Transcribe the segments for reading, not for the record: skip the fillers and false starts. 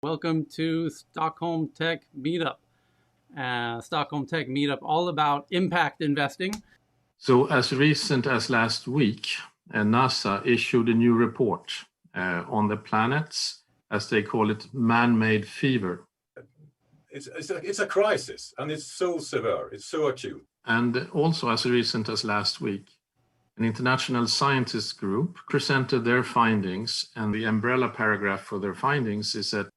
Welcome to STHLM Tech Meetup. STHLM Tech Meetup, all about impact investing. So as recent as last week, NASA issued a new report on the planet's, as they call it, man-made fever. It's a crisis, and it's so severe, it's so acute. And also as recent as last week, an international scientists group presented their findings, and the umbrella paragraph for their findings is that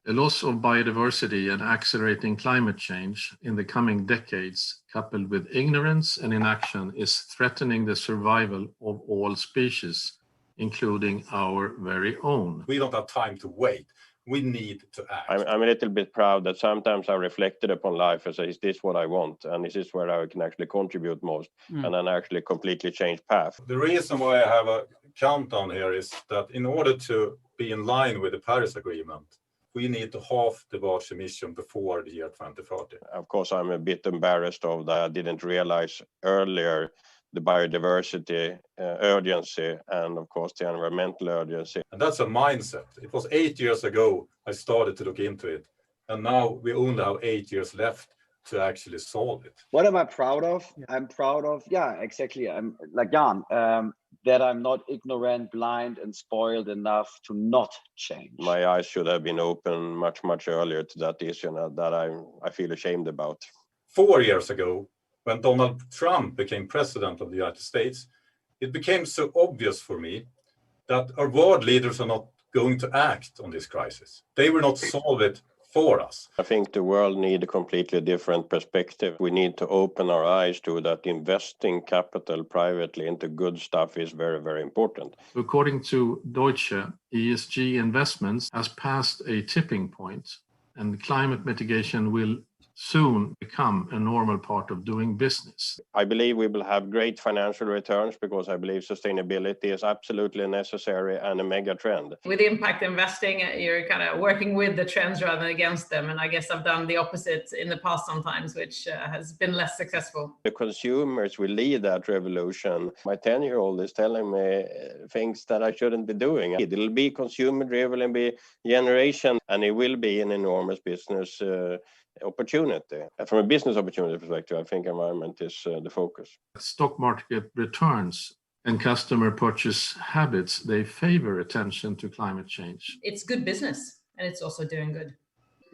the loss of biodiversity and accelerating climate change in the coming decades, coupled with ignorance and inaction, is threatening the survival of all species, including our very own. We don't have time to wait. We need to act. I'm a little bit proud that sometimes I reflected upon life and say, is this what I want? And this is where I can actually contribute most and then actually completely change path. The reason why I have a countdown here is that in order to be in line with the Paris Agreement, we need to halve the large emission before the year 2030. Of course, I'm a bit embarrassed of that. I didn't realize earlier the biodiversity urgency and, of course, the environmental urgency. And that's a mindset. It was 8 years ago I started to look into it. And now we only have 8 years left to actually solve it. What am I proud of? I'm proud of, exactly. I'm like Jan, that I'm not ignorant, blind, and spoiled enough to not change. My eyes should have been open much earlier to that issue that I feel ashamed about. 4 years ago, when Donald Trump became president of the United States, it became so obvious for me that our world leaders are not going to act on this crisis. They will not solve it for us. I think the world needs a completely different perspective. We need to open our eyes to that investing capital privately into good stuff is very, very important. According to Deutsche, ESG investments has passed a tipping point, and climate mitigation will soon become a normal part of doing business. I believe we will have great financial returns because I believe sustainability is absolutely necessary and a mega trend. With impact investing, you're kind of working with the trends rather than against them. And I guess I've done the opposite in the past sometimes, which has been less successful. The consumers will lead that revolution. My 10-year-old is telling me things that I shouldn't be doing. It'll be consumer driven and be generation, and it will be an enormous business opportunity. From a business opportunity perspective, I think environment is the focus. Stock market returns and customer purchase habits, they favor attention to climate change. It's good business, and it's also doing good.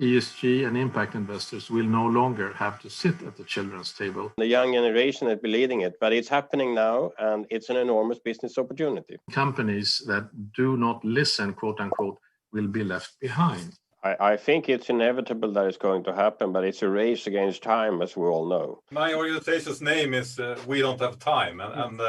ESG and impact investors will no longer have to sit at the children's table. The young generation will be leading it, but it's happening now, and it's an enormous business opportunity. Companies that do not listen, quote unquote, will be left behind. I think it's inevitable that it's going to happen, but it's a race against time, as we all know. My organization's name is We Don't Have Time, and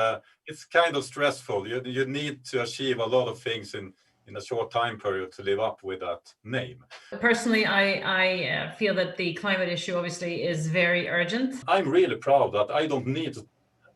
it's kind of stressful. You need to achieve a lot of things in a short time period to live up with that name. Personally, I feel that the climate issue obviously is very urgent. I'm really proud that I don't need to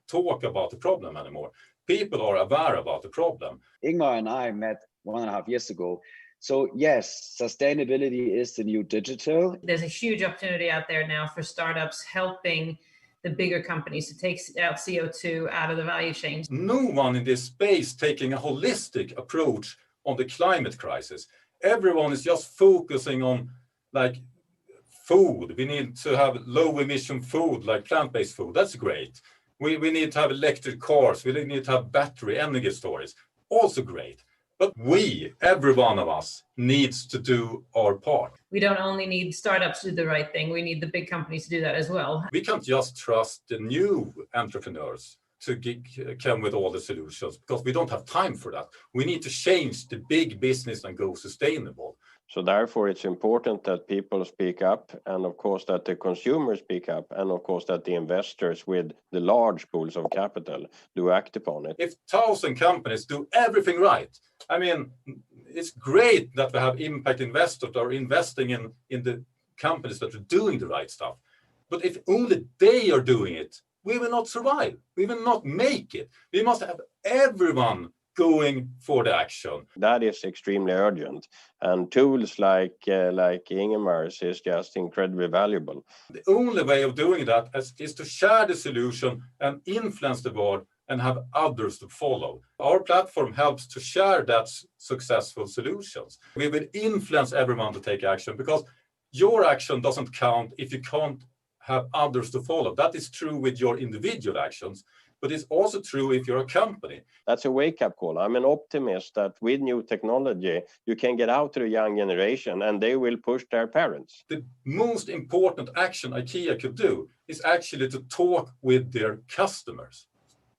talk about the problem anymore. People are aware about the problem. Ingmar and I met 1.5 years ago. So yes, sustainability is the new digital. There's a huge opportunity out there now for startups helping the bigger companies to take out CO2 out of the value chain. No one in this space taking a holistic approach on the climate crisis. Everyone is just focusing on like food. We need to have low emission food, like plant-based food. That's great. We need to have electric cars. We need to have battery energy storage. Also great. But every one of us, needs to do our part. We don't only need startups to do the right thing, we need the big companies to do that as well. We can't just trust the new entrepreneurs to come with all the solutions because we don't have time for that. We need to change the big business and go sustainable. So therefore, it's important that people speak up, and of course that the consumers speak up, and of course that the investors with the large pools of capital do act upon it. If 1,000 companies do everything right, I mean, it's great that we have impact investors that are investing in the companies that are doing the right stuff. But if only they are doing it, we will not survive. We will not make it. We must have everyone going for the action. That is extremely urgent, and tools like Ingemar's is just incredibly valuable. The only way of doing that is to share the solution and influence the world and have others to follow. Our platform helps to share that successful solutions. We will influence everyone to take action, because your action doesn't count if you can't have others to follow. That is true with your individual actions, but it's also true if you're a company. That's a wake-up call. I'm an optimist that with new technology, you can get out to the young generation and they will push their parents. The most important action IKEA could do is actually to talk with their customers,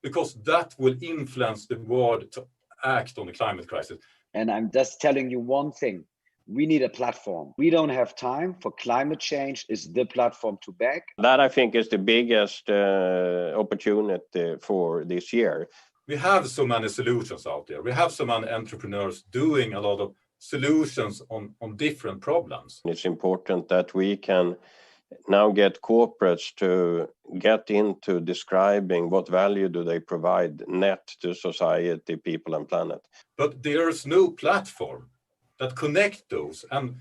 because that will influence the world to act on the climate crisis. And I'm just telling you one thing. We need a platform. We don't have time for climate change is the platform to back. That I think is the biggest opportunity for this year. We have so many solutions out there. We have so many entrepreneurs doing a lot of solutions on different problems. It's important that we can now get corporates to get into describing what value do they provide net to society, people and planet. But there's no platform that connect those and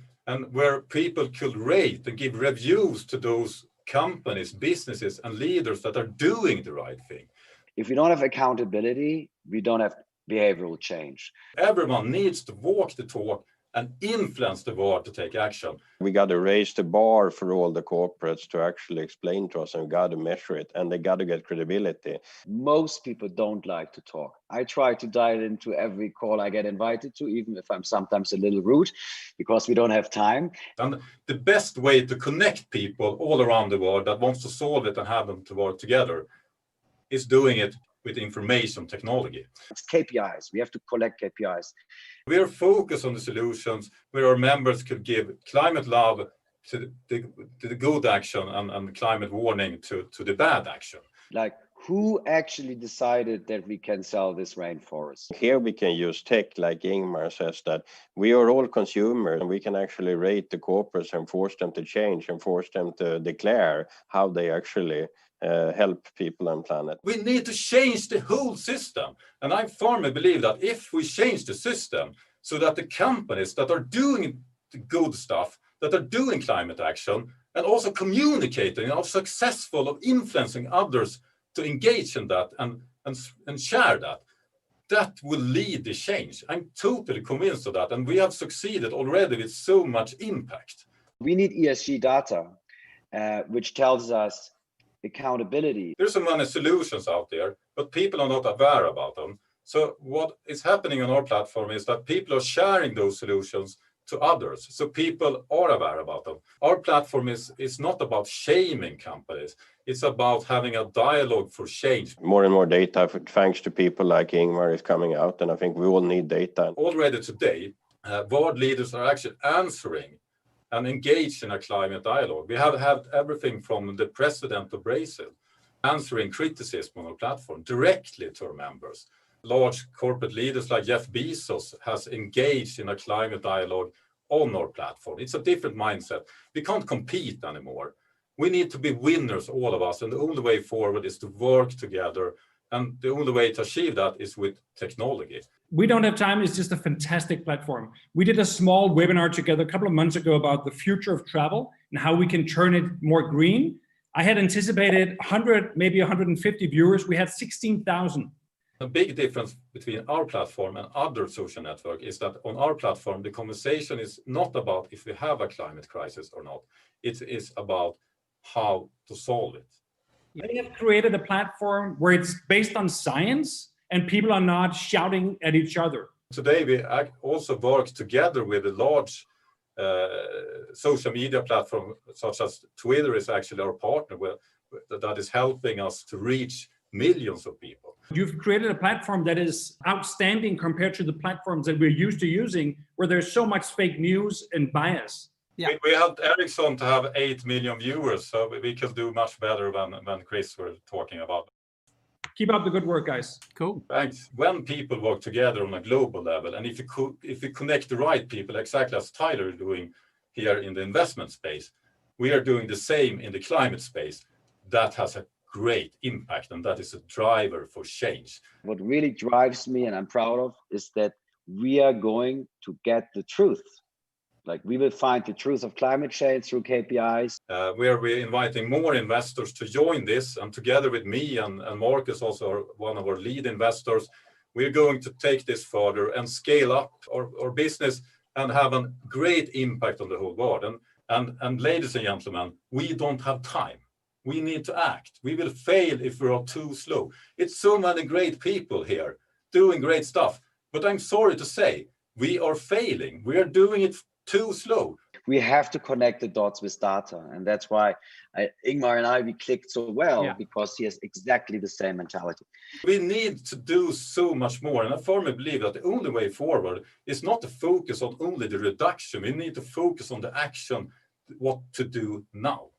where people could rate and give reviews to those companies, businesses and leaders that are doing the right thing. If we don't have accountability, we don't have behavioral change. Everyone needs to walk the talk and influence the world to take action. We got to raise the bar for all the corporates to actually explain to us, and we got to measure it, and they got to get credibility. Most people don't like to talk. I try to dial into every call I get invited to, even if I'm sometimes a little rude, because we don't have time. And the best way to connect people all around the world that wants to solve it and have them to work together is doing it with information technology. It's KPIs. We have to collect KPIs. We are focused on the solutions where our members could give climate love to the good action and climate warning to the bad action. Like, who actually decided that we can sell this rainforest? Here we can use tech, like Ingmar says, that we are all consumers and we can actually rate the corporates and force them to change and force them to declare how they actually help people and planet. We need to change the whole system. And I firmly believe that if we change the system so that the companies that are doing the good stuff, that are doing climate action and also communicating, are successful of influencing others to engage in that and share that, that will lead the change. I'm totally convinced of that. And we have succeeded already with so much impact. We need ESG data, which tells us accountability. There's so many solutions out there, but people are not aware about them. So what is happening on our platform is that people are sharing those solutions to others. So people are aware about them. Our platform is not about shaming companies. It's about having a dialogue for change. More and more data, thanks to people like Ingmar, is coming out. And I think we all need data. Already today, world leaders are actually answering and engaged in a climate dialogue. We have had everything from the president of Brazil answering criticism on our platform directly to our members. Large corporate leaders like Jeff Bezos has engaged in a climate dialogue on our platform. It's a different mindset. We can't compete anymore. We need to be winners, all of us, and the only way forward is to work together. And the only way to achieve that is with technology. We Don't Have Time is just a fantastic platform. We did a small webinar together a couple of months ago about the future of travel and how we can turn it more green. I had anticipated 100, maybe 150 viewers. We had 16,000. A big difference between our platform and other social networks is that on our platform, the conversation is not about if we have a climate crisis or not. It is about how to solve it. They have created a platform where it's based on science and people are not shouting at each other. Today, we also work together with a large social media platform, such as Twitter is actually our partner that is helping us to reach millions of people. You've created a platform that is outstanding compared to the platforms that we're used to using, where there's so much fake news and bias. Yeah. We helped Ericsson to have 8 million viewers, so we could do much better than Chris were talking about. Keep up the good work, guys. Cool. Thanks. When people work together on a global level, and if you connect the right people, exactly as Tyler is doing here in the investment space, we are doing the same in the climate space. That has a great impact, and that is a driver for change. What really drives me, and I'm proud of, is that we are going to get the truth. Like we will find the truth of climate change through KPIs. Where we're inviting more investors to join this, and together with me and Marcus, also one of our lead investors, we're going to take this further and scale up our business and have a great impact on the whole world. And ladies and gentlemen, we don't have time. We need to act. We will fail if we are too slow. It's so many great people here doing great stuff, but I'm sorry to say, we are failing. We are doing it too slow. We have to connect the dots with data. And that's why Ingmar and I, we clicked so well, because he has exactly the same mentality. We need to do so much more. And I firmly believe that the only way forward is not to focus on only the reduction. We need to focus on the action, what to do now.